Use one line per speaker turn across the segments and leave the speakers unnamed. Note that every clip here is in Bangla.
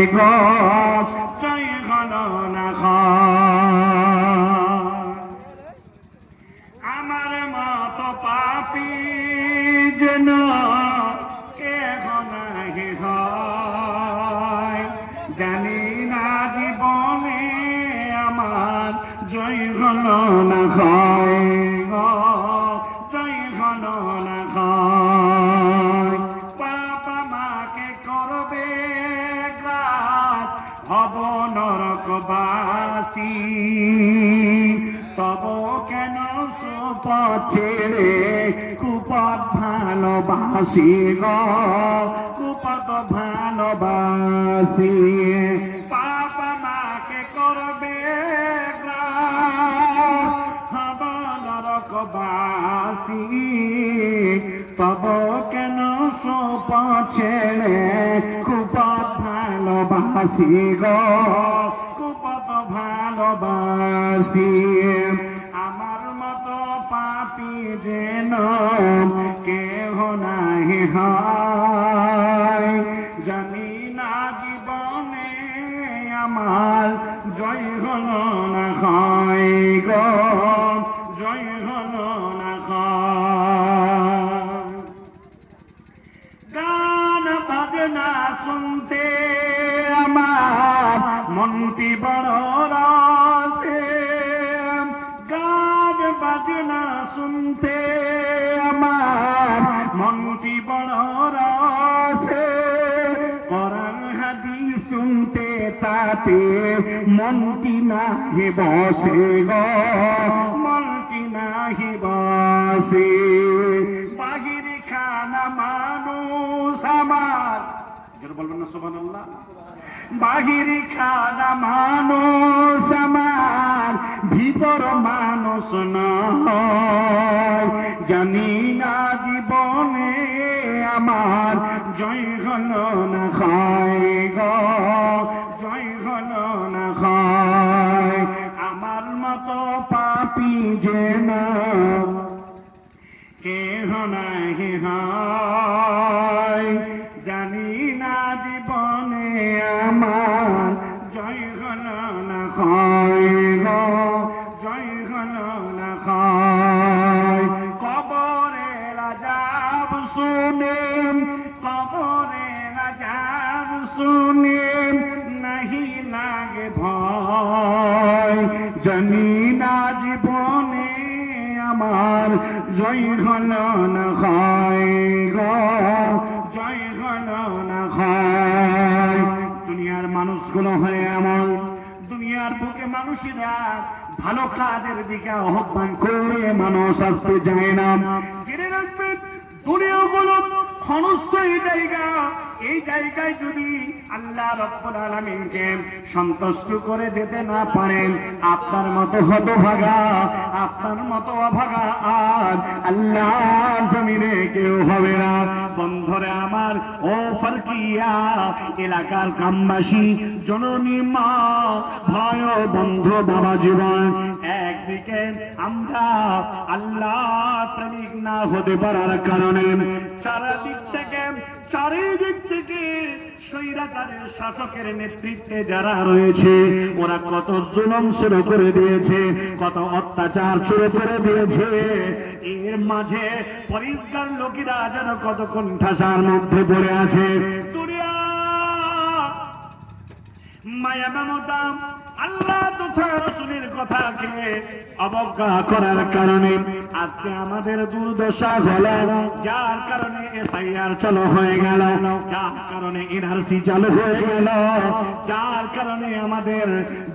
গো জয় গণনা আমার মতো পাপী যেন কে গনাহি হয় জানি না জীবনে আমার জয় গণনা হয় গো জয় গণনা হয় পাপ মাকে করবে গ্রাস হব নরকবাসী তব কেন সুপ ছেড়ে কুপত ভালোবাসি গো কুপত ভালোবাসি পাপ মাকে করবে গ্রাস হব নরকবাসী তব কেন সুপ ছেড়ে কুপত ভালোবাসি গো কুপত ভালোবাসি আমার মতো পাপী যেন কেহ নাহি হয় জানি না জীবনে আমার জয় হল না হয় গো জয় হল না হয় গান বাজনা শুনতে আমার মনটি বড় রসে গান বাজনা শুনতে আমার মনটি বড় রসে কোরআন হাদিস শুনতে তাতে মনটি নাহি বসে গো মনটি নাহি বসে বাহির খানা মানুষ আমার বলবেন না সুবহানাল্লাহ বাহির খানা মানুষ আমার ভিতর মানুষ নয় জানি না জীবনে আমার জয় হল না হয় গো জয় হল না হয় আমার মতো পাপী যেন কেহ নাহি হয় জানি না জীবনে আমার জয় হল না হয় গো জয় হল না হয় কবরে রাজাব শুনে কবরে রাজাব শুনে নাহি লাগে ভয় জানি না জীবনে আমার জয় হল না হয় গো জয় হল না হয় দুনিয়ার মানুষগুলো হয় এমন দুনিয়ার বুকে মানুষেরা ভালো কাজের দিকে আহ্বান করে মানুষ আসতে যায় না জেনে রাখবেন দুনিয়াগুলো ক্ষণস্থায়ী জায়গা এই জায়গায় যদি আল্লাহ রাব্বুল আলামিনকে সন্তুষ্ট করে যেতে না পারেন আপনার মতো হতভাগা আপনার মতো অভাগা আর আল্লাহর জমিনে কেউ হবে না বন্ধুরে আমার ও ফারকিয়া এলাকার গ্রামবাসী জননী মা ভাই ও বন্ধু বাবা জীবন একদিকে আমরা আল্লাহ প্রেমিক না হতে পারার কারণে চারিদিক থেকে স্বৈরাচারের শাসকের নেতৃত্বে যারা রয়েছে ওরা কত জুলুম শুরু করে দিয়েছে কত অত্যাচার শুরু করে দিয়েছে এর মাঝে পরিষ্কার লোকেরা যেন কত কোণঠাসার মধ্যে পড়ে আছে দুনিয়া মায়া মমতা আল্লাহ তথা রাসূলের কথাকে অবজ্ঞা করার কারণে আজকে আমাদের দুর্দশা হলো যার কারণে এসআইআর চালু হয়ে গেল যার কারণে এনআরসি চালু হয়ে গেল যার কারণে আমাদের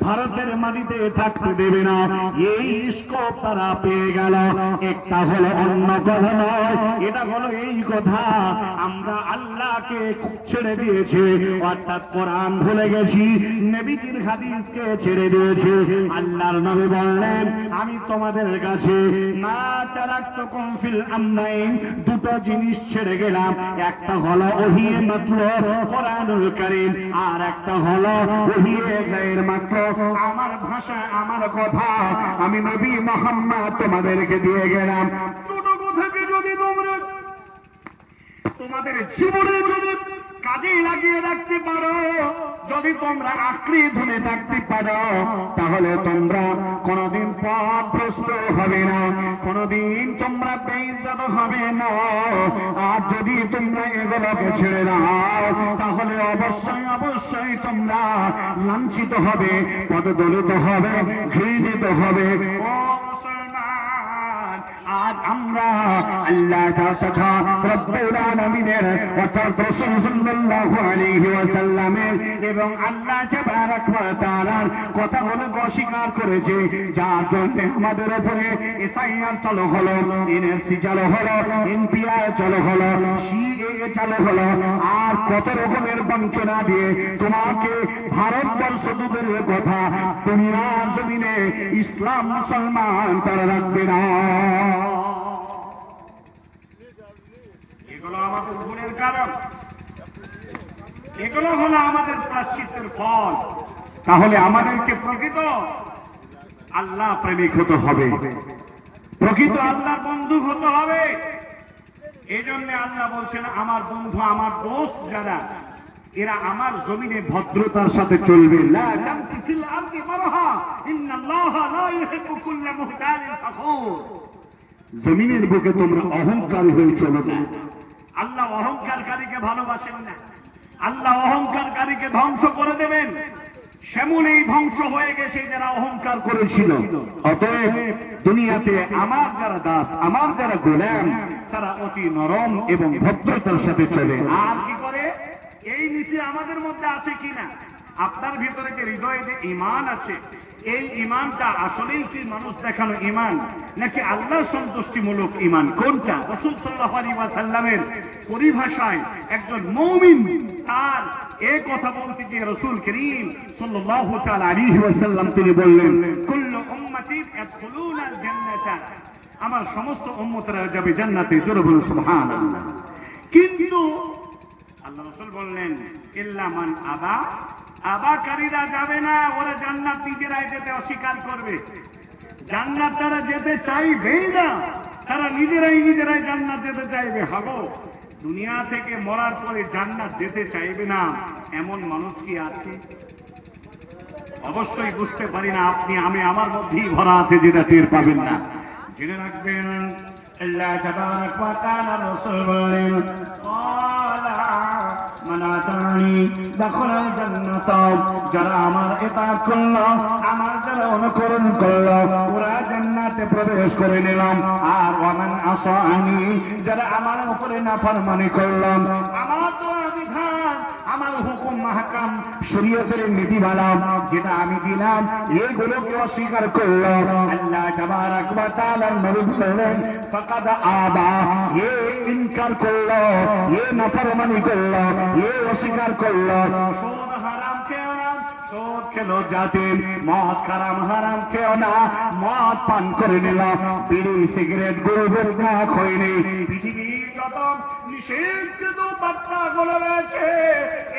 ভারতের মাটিতে থাকতে দেবে না এই স্কোপ তারা পেয়ে গেল একটা হলো অন্য কথা নয় এটা হলো এই কথা আমরা আল্লাহকে ছেড়ে দিয়েছি অর্থাৎ কোরআন ভুলে গেছি নবীজির হাদিসকে ছেড়ে দিয়েছে আল্লাহর নবী বললেন আমি তোমাদের কাছে না তারাক্তুকুম ফিল আমরাইন দুটো জিনিস ছেড়ে গেলাম একটা হলো ওহী মাত্র কোরআনুল কারীম আর একটা হলো ওহী গায়র মাত্র আমার ভাষা আমার কথা আমি নবী মুহাম্মদ তোমাদেরকে দিয়ে গেলাম দুটো কথাকে যদি তোমরা তোমাদের জীবনে যদি কাজে লাগিয়ে রাখতে পারো যদি তোমরা আঁকড়ে ধরে থাকতে পারো তাহলে তোমরা কোনোদিন পথভ্রষ্ট হবে না, কোনোদিন তোমরা বেইজ্জত হবে না। আর যদি তোমরা এগুলোকে ছেড়ে দাও তাহলে অবশ্যই অবশ্যই তোমরা লাঞ্ছিত হবে, পদদলিত হবে, ঘৃণিত হবে। ও মুসলমান, আজ আমরা আল্লাহ তথা রব্বুল আলামিনের অর্থাৎ রাসূল সাল্লাল্লাহু আলাইহি ওয়াসাল্লামের এবং আল্লাহ তাবারাক ওয়া তাআলার কথাগুলো অস্বীকার করেছে, যার জন্য আমাদের উপরে এসআইআর চালু হলো, এনআরসি চালু হলো, এনপিআর চালু হলো, সিএএ চালু হলো, আর কত রকমের বঞ্চনা দিয়ে তোমাকে ভারতবর্ষ দূরের কথা দুনিয়ার জমিনে ইসলাম মুসলমান তারা রাখবে না। এগুলো আমাদের গুণের কারণ, এগুলো হলো আমাদের প্রায়শ্চিত্তের ফল। তাহলে আমাদেরকে প্রকৃত আল্লাহ প্রেমিক হতে হবে, প্রকৃত আল্লাহর বন্ধু হতে হবে। এই জন্য আল্লাহ বলছেন আমার বন্ধু আমার দোস্ত যারা এরা আমার জমিনে ভদ্রতার সাথে চলবে। লা তামসি ফিল আরদি মারহা ইন্নাল্লাহা লা ইউহিব্বু কুল্লা মুহতালিন ফাখুর। জমিনের বুকে তোমরা অহংকারী হয়ে চলো না। আল্লাহ অহংকারকারীকে ভালোবাসেন না, আল্লাহ অহংকারকারীকে ধ্বংস করে দেবেন। সেমনই ধ্বংস হয়ে গেছে যারা অহংকার করেছিল। অতএব দুনিয়াতে আমার যারা দাস, আমার যারা গোলাম, তারা অতি নরম এবং ভদ্রতার সাথে চলে। আর কি করে? এই নীতি আমাদের মধ্যে আছে কিনা? আপনার ভিতরে যে হৃদয়ে যে ঈমান আছে, এই ঈমানটা আসলেই কি মানুষ দেখানো ঈমান নাকি আল্লাহর সন্তুষ্টিমূলক ঈমান? কোনটা? রাসূল সাল্লাল্লাহু আলাইহি ওয়াসাল্লামের পরিভাষায় একজন মুমিন তার এই কথা বলতে গিয়ে রাসূল করিম সাল্লাল্লাহু তাআলা আলাইহি ওয়াসাল্লাম তিনি বললেন, কুল্লু উম্মতি ইয়াদখুলুনাল জান্নাতা, আমার সমস্ত উম্মতরা যাবে জান্নাতে। জোরে বলুন সুবহানাল্লাহ। কিন্তু আল্লাহ রাসূল বললেন ইল্লা মান আবা, আবাকারীরা যাবে না, ওরা জান্নাত নিজেরাই যেতে অস্বীকার করবে। জান্নাত তারা যেতে চাইবেই না, তারা নিজেরাই জান্নাত যেতে চাইবে। হাগো, দুনিয়া থেকে মরার পরে জান্নাত যেতে চাইবে না এমন মানুষ কি আছে? অবশ্যই বুঝতে পারি না আপনি, আমি, আমার মধ্যেই ভরা আছে, যেটা টের পাবেন না। জেনে রাখবেন আল্লাহ তাবারাক ওয়া তাআলা রাসূল বলেন মান আতানি দাখালাল জান্নাত, যারা আমার ইতাআত করলো, আমার যারা অনুকরণ করলো, ওরা জান্নাতে প্রবেশ করে নিলাম। আর ওয়া মান আসানি, যারা আমার উপরে নাফরমানি করলো, আমার তো বিধান, আমার হুকুম মাহকাম শরীয়তের নীতিমালা যেটা আমি দিলাম এগুলোকে অস্বীকার করলো, আল্লাহ তাবারাক ওয়া তাআলার নবী বলেন ফাকাদ আবা, এ ইনকার করলো, এ নাফরমানি করলো, এ অস্বীকার করলো। সুদ হারাম খেও না, সুদ খেলো যাতে, মদ হারাম খেও না, মদ পান করে নিলাম, বিড়ি সিগারেট গরুবের না খইনি, পৃথিবীর যত নিষিদ্ধ বার্তাগুলো রয়েছে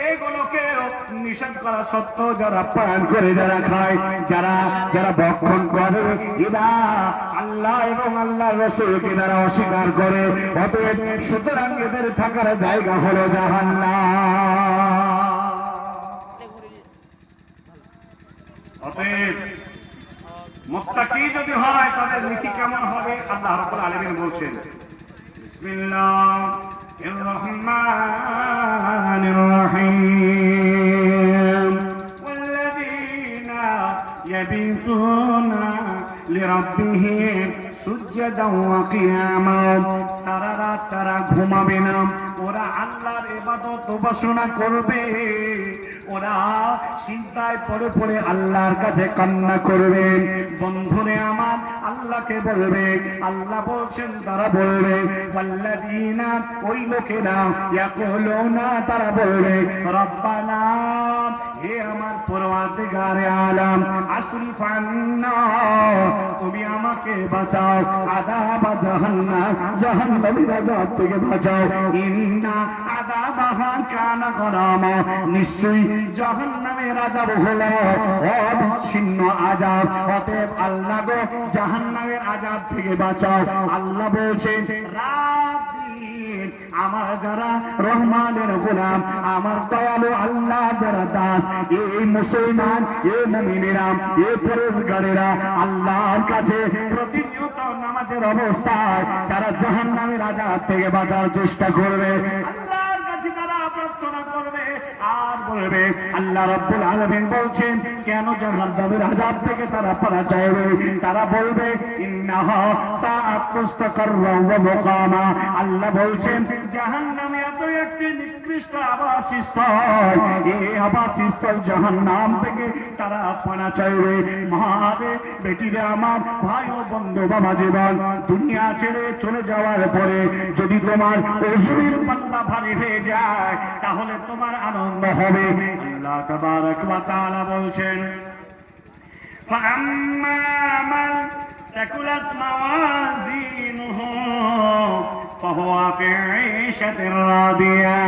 এগুলোকে নিষেধ করা সত্ত্বেও যারা পান করে, যারা খায়, যারা ভক্ষণ করে, এরা আল্লাহ এবং আল্লাহ রাসূলকে তারা অস্বীকার করে। অতএব সুতরাং এদের থাকার জায়গা হলো জাহান্নাম। অতএব মুত্তাকি যদি হয় তাদের নীতি কেমন হবে? আল্লাহ রাব্বুল আলামিন বলছেন বিসমিল্লাহির রহমানির রহিম ওয়াল্লাযীনা ইয়াবিতুনা লিরাব্বিহিম সুজদান ওয়া কিয়ামা, সারা রাত তারা ঘুমাবে না, ওরা আল্লাহর ইবাদত উপাসনা করবে, ওরা সিজদায় পড়ে পড়ে আল্লাহর কাছে কান্না করবে। বন্ধুরে আমার, আল্লাহকে বলবে, আল্লাহ বলছেন তারা বলবে ওয়াল্লাযীনা, ওই লোকেরা ইয়াকুলুনা, তারা বলবে রব্বানা, হে আমার পরওয়ারদিগারে আলাম, আসরিফ আন্না, তুমি আমাকে বাঁচাও, আযাব জাহান্নাম, জাহান্নামের আযাব থেকে বাঁচাও, ইন্না আযাবাহা কানা গরামা, নিশ্চয়ই জাহান্নামের আযাব হলো অবিচ্ছিন্ন আযাব। অতএব আল্লাহ গো জাহান্নামের আযাব থেকে বাঁচাও। আল্লাহ বলছেন রাত দিন আমার যারা রহমানের গোলাম, আমার দয়ালু আল্লাহ যারা দাস, এই মুসলমান, এই মুমিনেরা, এই পরেশগারেরা আল্লাহর কাছে প্রতিনিয়ত নামাজের অবস্থায় তারা জাহান্নামের আযাব থেকে বাঁচার চেষ্টা করবে। আল্লাহর কাছে তারা প্রার্থনা করবে আর বলবে, আল্লাহ রাব্বুল আলামিন বলছেন কেন জাহান্নামের আযাব থেকে তারা পানা চাইবে? তারা বলবে ইন্নাহা সাআত মুস্তাকাররা ওয়া মুকামা। আল্লাহ বলছেন জাহান্নামে এত একটি নিকৃষ্ট আবাসস্থল, এই আবাসস্থল জাহান্নাম থেকে তারা পানা চাইবে। মারে বেটিরা আমার, ভাই ও বন্ধু বাবা জীবন, দুনিয়া ছেড়ে চলে যাওয়ার পরে যদি তোমার ওজনের পাল্লা ভারী হয়ে যায় তাহলে তোমার আনন্দ হবে। আল্লাহ তাবারক ওয়া তাআলা বলছেন ফাআম্মা মান তাকুলাত মাওয়াজিনুহু ফাহুয়া ফি ঈশাতির রাদিয়া।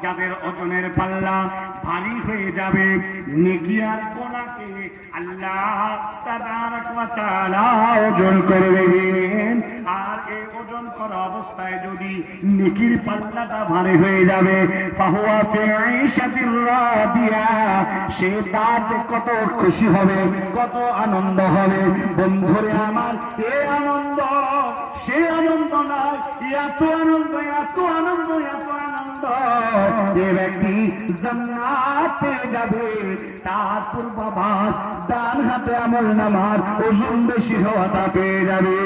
যাদের ওজনের পাল্লা ভারী হয়ে যাবে, নেকি আর গুনাহকে আল্লাহ তাবারক ওয়া তাআলা ওজন করবেন। আর এই ওজন করা অবস্থায় যদি নেকির পাল্লাটা ভারী হয়ে যাবে, ফাহুয়া ফি ঈশাতির রাদিয়া, সে তার যে কত খুশি হবে, কত আনন্দ হবে। বন্ধুরে আমার, এই আনন্দ সে আনন্দ নয়, এত আনন্দ, এত আনন্দ, এত আনন্দ, এ ব্যক্তি জান্নাত পেয়ে যাবে। তার পূর্বাভাস ডান হাতে আমলনামার ওজন বেশি হওয়াটা পেয়ে যাবে।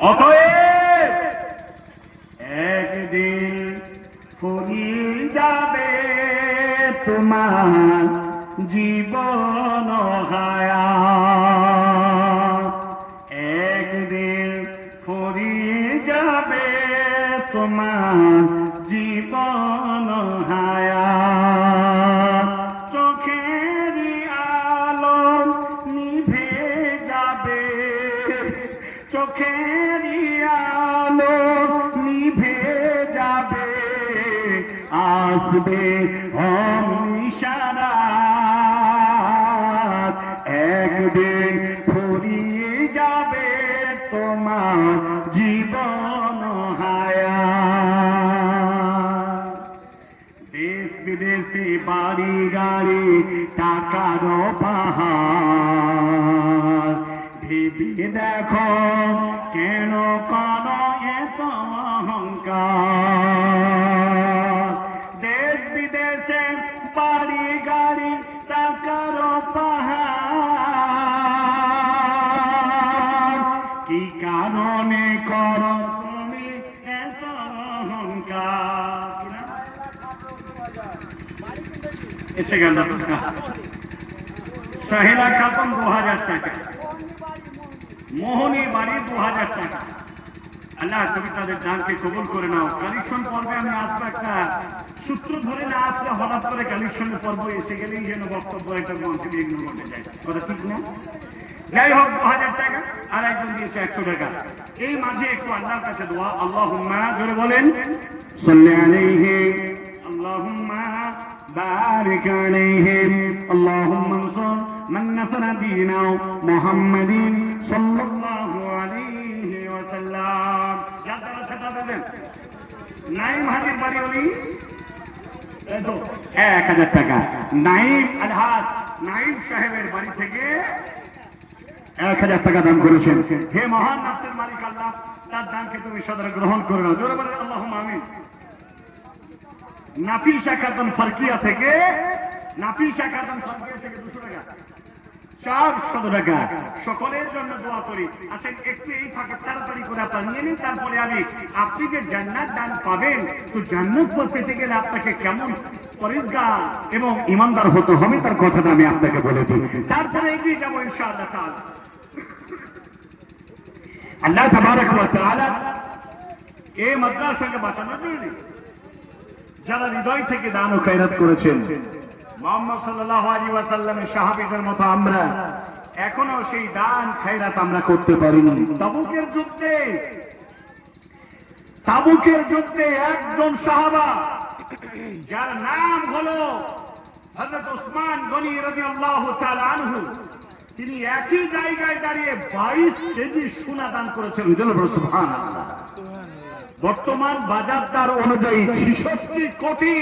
অতএব একদিন ফুরিয়ে যাবে তোমার জীবন হায়াত, একদিন ফুরিয়ে যাবে তোমার জীবন হায়াত। চোখেরই আলো নিভে যাবে, চোখেরই আলো নিভে যাবে, আসবে অনিশারাত, একদিন ফুরিয়ে যাবে তোমার জীবন হায়াত। দেশ বিদেশে বাড়ি গাড়ি টাকার পাহাড়, ভেবে দেখো কেন করো এত অহংকার। দেশ বিদেশে বাড়ি গাড়ি টাকার পাহাড়, কি কারণে করো তুমি এত অহংকার? এসে গেল সাহিলা খাতুন 2000 টাকা, মোহনী বাড়ি 2000 টাকা। আল্লাহ তুমি তাদের দানকে কবুল করে নাও। কালেকশন পর্বে আমি আসবো, একটা সূত্র ধরে না আসলে হঠাৎ করে কালেকশনের পর্ব এসে গেলেই যেন বক্তব্য একটা মঞ্চে বিঘ্ন ঘটে যায়, কথা ঠিক না? যাই হোক 2000 টাকা, আর একজন দিয়েছে 100 টাকা। এই মাঝে একটু আল্লাহর কাছে দোয়া, আল্লাহুম্মা ধরে বলেন সাল্লি আলাইহি, আল্লাহুম্মা বারিক আলাইহিম, আল্লাহুম্মা আনসুর মান নাসারা দীনা মুহাম্মাদিন সাল্লাল্লাহু আলাইহি ওয়াসাল্লাম। যারা সেটা দেন নাইম হাজির বাড়ি ওলি 1000 টাকা। নাইম আলহাজ নাইম সাহেবের বাড়ি থেকে 1000 টাকা দান করেছেন। হে মহান নফসের মালিক আল্লাহ, তার দানকে তুমি সদরে গ্রহণ করে নাও। জোরে বলেন আল্লাহুম্মা আমিন। নাফিসা খাতুন ফারকিয়া থেকে 200 টাকা, 400 টাকা। সকলের জন্য দোয়া করি। আসেন একটু এই ফাঁকে তাড়াতাড়ি করে আপনারা নিয়ে নিন, তারপরে আপনি যে জান্নাত দান পাবেন, তো জান্নাত পেতে গেলে আপনাকে কেমন পরেজগার এবং ইমানদার হতে হবে তার কথাটা আমি আপনাকে বলে দিই, তারপরে এগিয়ে যাবো ইনশাআল্লাহ তাআলা। আল্লাহ তাবারক ওয়া তাআলা এই মাদ্রাসাকে বাঁচানোর জন্য যারা হৃদয় থেকে দান ও খয়রাত করেছেন, মুহাম্মদ সাল্লাল্লাহু আলাইহি ওয়াসাল্লামের সাহাবীদের মতো আমরা এখনো সেই দান খয়রাত আমরা করতে পারিনি। তাবুকের যুদ্ধে একজন সাহাবা যার নাম হলো হযরত উসমান গনি রাদিয়াল্লাহু তাআলা আনহু, তিনি একই জায়গায় দাঁড়িয়ে 22 কেজি সোনা দান করেছেন। সুবহানাল্লাহ। বর্তমান বাজার দর অনুযায়ী 66 কোটি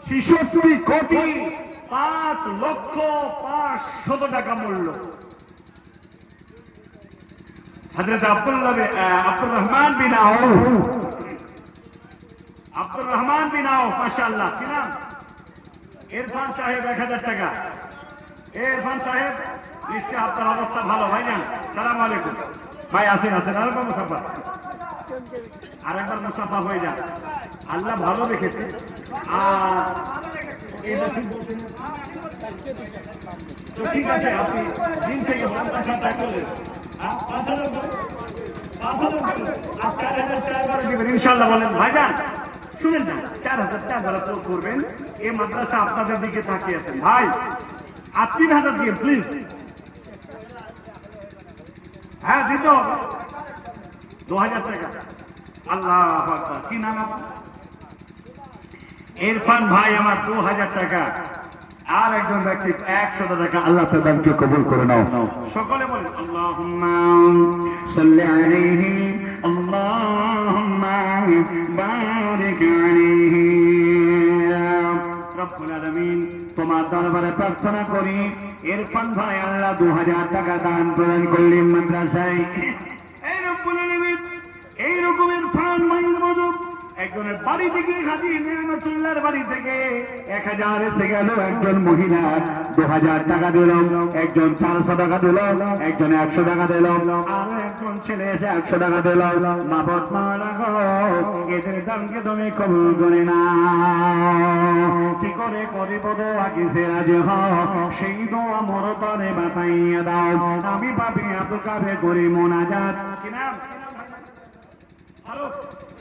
5,05,00,000 টাকা মূল্য। হযরত আব্দুর রহমান বিন আউফ মাশাআল্লাহ, কি নাম? ইরফান সাহেব 1000 টাকা। ইরফান সাহেব, নিশ্চয় আপনার অবস্থা ভালো ভাইজান। সালাম আলাইকুম ভাই। আসেন আরেকবার মুসাফা, হয়ে যান। আল্লাহ ভালো দেখেছে। আর এটা ঠিক বলছেন তো, ঠিক আছে। আপনি দিন থেকে ইনশাআল্লাহ বলেন ভাইজান। শুনেন না, 4000 করবেন। এই মাদ্রাসা আপনাদের দিকে তাকিয়ে আছেন ভাই। আর 3000 দিয়ে প্লিজ। হ্যাঁ, দিতে হবে 2000 টাকা। আল্লাহ আকবার। কি নাম আপনার? ইরফান ভাই আমার 2000 টাকা। আর একজন ব্যক্তি 100 টাকা। আল্লাহ তাআলাকে কবুল করে নাও। সকলে বলেন আল্লাহুম্মা সাল্লি আলাইহি, আল্লাহুম্মা বারিক আলাইহি। রব্বুল আলামিন, তোমার দরবারে প্রার্থনা করি ইরফান ভাই আল্লাহ 2000 টাকা দান প্রদান করলেন মাদ্রাসায়। এই রব্বুল আলামিন, এই রকমের ইরফান ভাইয়ের মতো একজনের বাড়ি থেকে হাজী নেয়ামতুল্লাহর বাড়ি থেকে 1000 এসে গেল। একজন মহিলা 2000 টাকা দিল, একজন 400 টাকা দিল, একজন 100 টাকা দিল, আর একজন ছেলে এসে 100 টাকা দিল। মাবুদ মাওলা গো, এদের দানকে তুমি কবুল করে না। কি করে করিব দোয়া কিসে রাজি হও, সেই দোয়া মোর তরে বাতাইয়া দাও। আমি পাপী আব্দুল কাবে করি মোনাজাত। কি নাম? হ্যালো।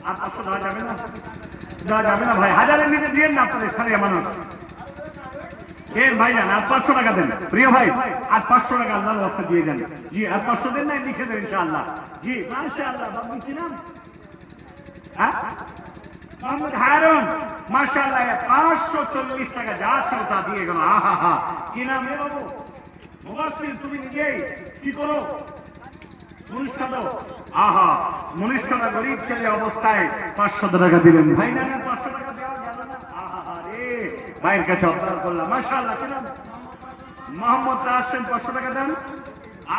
আর 500 দেওয়া যাবে না? দেওয়া যাবে না ভাই। 1000-এর নিচে দিয়েন না আপনাদের স্থানীয় মানুষ। ভাই যান, আর 500 টাকা দেন প্রিয় ভাই। আর 500 টাকা আল্লাহর ওয়াস্তে দিয়ে যান। জি, আর 500 দেন না, লিখে দেন ইনশাআল্লাহ। জি মাশাআল্লাহ। বাবু কি নাম? হ্যাঁ, মোহাম্মদ হারুন। মাশাআল্লাহ 540 টাকা যা ছিল তা দিয়ে গেল। আহা, কি নাম রে বাবু? মুবাশশির। তুমি নিজেই কি করো? মনিষ্ঠাটা গরিব ছেলে অবস্থায় 500 টাকা দিলেন। ভাই না, 500 টাকা দেওয়া গেল না। ভাইয়ের কাছে অবদান করলাম। মাশাআল্লাহ। কি নাম? মোহাম্মদ রাশেদ। 500 টাকা দেন।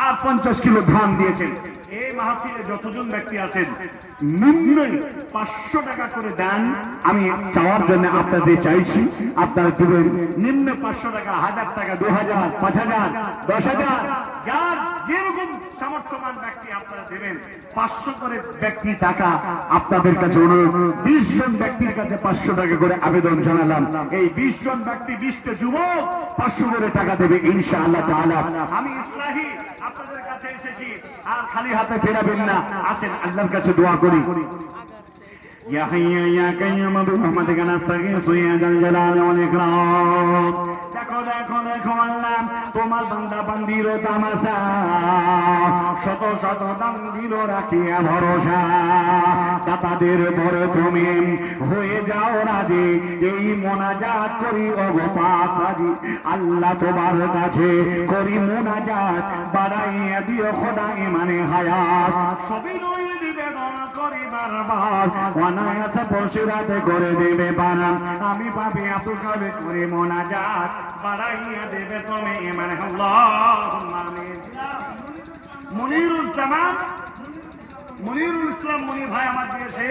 আর 50 কিলো ধান দিয়েছেন। এই মাহফিলে যতজন ব্যক্তি আছেন নিম্ন 500 টাকা করে দেন। আমি চাওয়ার জন্য আপনাদের চাইছি, আপনারা দেবেন নিম্ন 500 টাকা, 1000 টাকা, 2000, 5000, 10000, যার যেরকম সামর্থ্যবান ব্যক্তি আপনারা দেবেন। 500 করে ব্যক্তি টাকা আপনাদের কাছে অনুরোধ। 20 জন ব্যক্তির কাছে 500 টাকা করে আবেদন জানালাম। এই 20 জন ব্যক্তি, 20টা যুবক 500 করে টাকা দেবে ইনশাআল্লাহ তাআলা। আমি ইসলাহি আপনাদের কাছে এসেছি, আর খালি হাতে ফেরাবেন না। আসেন আল্লাহর কাছে দোয়া করি। ইয়া হাইয়্যু ইয়া কাইয়্যুম বিরহমাতিকা নাস্তাগীথু ইয়া যাল জালালি ওয়াল ইকরাম। দেখো আল্লাহ, তোমার বান্দা বান্দির তামাশা, শত শত দানবীর রাখিয়া ভরসা। দাতাদের পরে তুমি হয়ে যাও রাজি, এই মোনাজাত করি ওগো পাক রাজি। আল্লাহ তোমার কাছে করি মোনাজাত, বাড়াইয়া দিও খোদা ইমানে হায়াত। সবই নই নিবেদন করি বারবার, অনায়াসে পরশুরাতে করে দেবে বানাম। আমি পাপী আব্দুল কাবে করি মোনাজাত, বাড়াইয়া দেবে তুমি ইমানে। আল্লাহুম্মা আমিন। মনিরুল ইসলাম মনির ভাই আমার দিয়েছে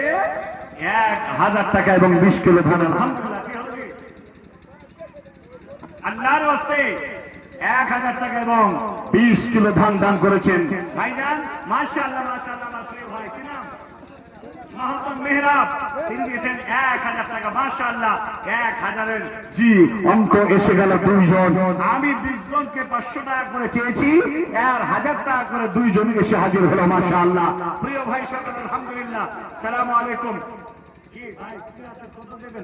1000 টাকা এবং 20 কিলো ধান। আলহামদুলিল্লাহ। কি হলো? আল্লাহর ওয়াস্তে 1000 টাকা এবং 20 কিলো ধান দান করেছেন ভাইজান। মাশাআল্লাহ মাশাআল্লাহ। আমার প্রিয় ভাই, কি নাম? মোহাম্মদ মেহরাব। তিনি দিয়েছেন 1000 টাকা। মাশাআল্লাহ। 1000-এর জি অঙ্ক এসে গেল 2 জন। আমি 20 জনকে 500 টাকা করে চেয়েছি, আর 1000 টাকা করে 2 জন এসে হাজির হলো। মাশাআল্লাহ। প্রিয় ভাই সকল আলহামদুলিল্লাহ। আসসালামু আলাইকুম। জি ভাই, কি আছে? কত দেবেন?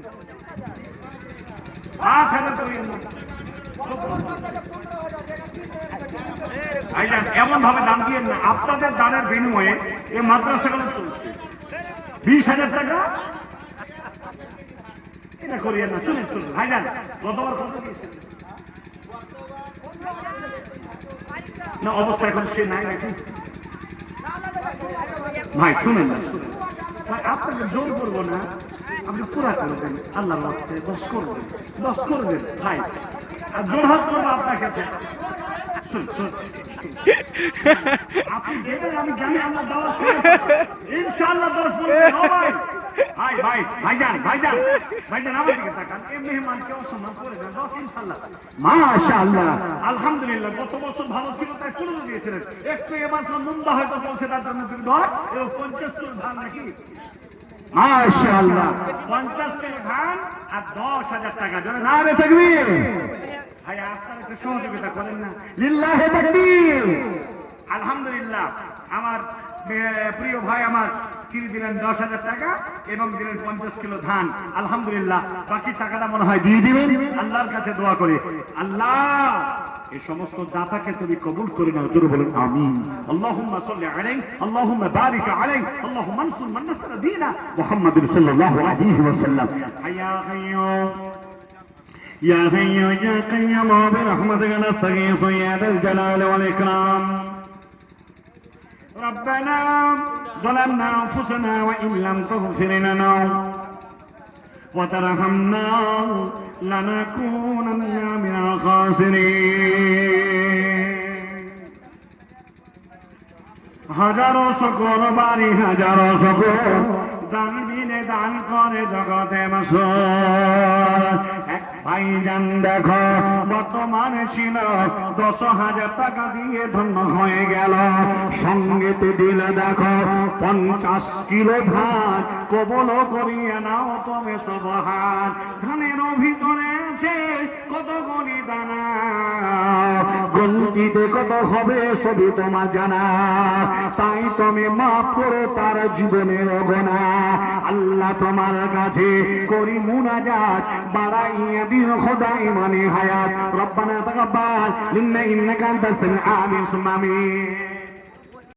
5000 করে। ভাইজান এমন ভাবে দান দিয়েন না, আপনাদের দানের বিনিময়ে এই মাদ্রাসাগুলো চলছে। 20,000 টাকা এটা করিয়েন না। শুনুন ভাইজান, গতবার কত দিয়েছেন? না অবস্থা এখন সে নাই নাকি? ভাই শুনেন না, শুনেন ভাই, আপনাকে জোর করবো না, আপনি পুরা করে দেন আল্লাহর রাস্তে, 10 করে দেন, 10 করে দেন ভাই, আর জোর হাত করবো আপনার কাছে। শুনুন শুনুন, আপনি দেবেন আমি জানি, আল্লাহ দেওয়ার ইনশাআল্লাহ 10 বলবেন। ও ভাই ভাই ভাই ভাইজান ভাইজান ভাইজান আমার দিকে তাকান, এই মেহমানকে অসম্মান করে দেন 10 ইনশাআল্লাহ। মাশাআল্লাহ আলহামদুলিল্লাহ, গত বছর ভালো ছিল তাই 15 দিয়েছিলেন, একটু এবার মুম্বা হয়তো চলছে তার জন্য 10 এবং 50 কিলো ধান নাকি? মাশাআল্লাহ 50 কিলো ধান আর 10,000 টাকা জন্য নারে তাকবীর। ভাই আপনারা একটু সহযোগিতা করেন না, লিল্লাহি তাকবীর। আলহামদুলিল্লাহ আমার প্রিয় ভাই আমার কিনে দিলেন 10,000 টাকা এবং দিলেন 50 কিলো ধান। আলহামদুলিল্লাহ বাকি টাকাটা মনে হয় দিয়ে দিবেন। আল্লাহর কাছে দোয়া করে, আল্লাহ এই সমস্ত দাতাকে তুমি কবুল করে নাও, জোরে বলেন আমিন। আল্লাহুম্মা সাল্লি আলাইহি, আল্লাহুম্মা বারিক আলাইহি, আল্লাহুম্মা আনসুর মান নাসারা দীনা মুহাম্মাদিন সাল্লাল্লাহু আলাইহি ওয়াসাল্লাম। হাইয়া কাইয়ুম ইয়া হাইয়ু ইয়া কাইয়ুম বিরহমাতিকা নাস্তাগীথু ইয়া দাল জালালি ওয়াল ইকরাম। ربنا ظلمنا أنفسنا وإن لم تغفر لنا وترحمنا لنكونن من الخاسرين। হাজারো শুকর বাড়ি হাজারো শুকর, দান বিনে দান করে জগতে মাসুর। এক ভাইজান দেখো বর্তমানে ছিল 10,000 টাকা দিয়ে ধন্য হয়ে গেল, সঙ্গেতে দিলে দেখো 50 কিলো ধান, কবল করিয়া নাও তুমি সুবহান। ধানের ভিতরে আছে কত গনি দানা, গন্তিতে কত হবে সবই তোমার জানা, তাই তুমি মাফ করো তার জীবনের গোনা। আল্লাহ তোমার কাছে করি মুনাজাত, বাড়াইয়া দিও খোদা ইমানে হায়াত। রব্বানা তাকাব্বাল মিন্না ইন্নাকা আনতাস সামিউল আলিম।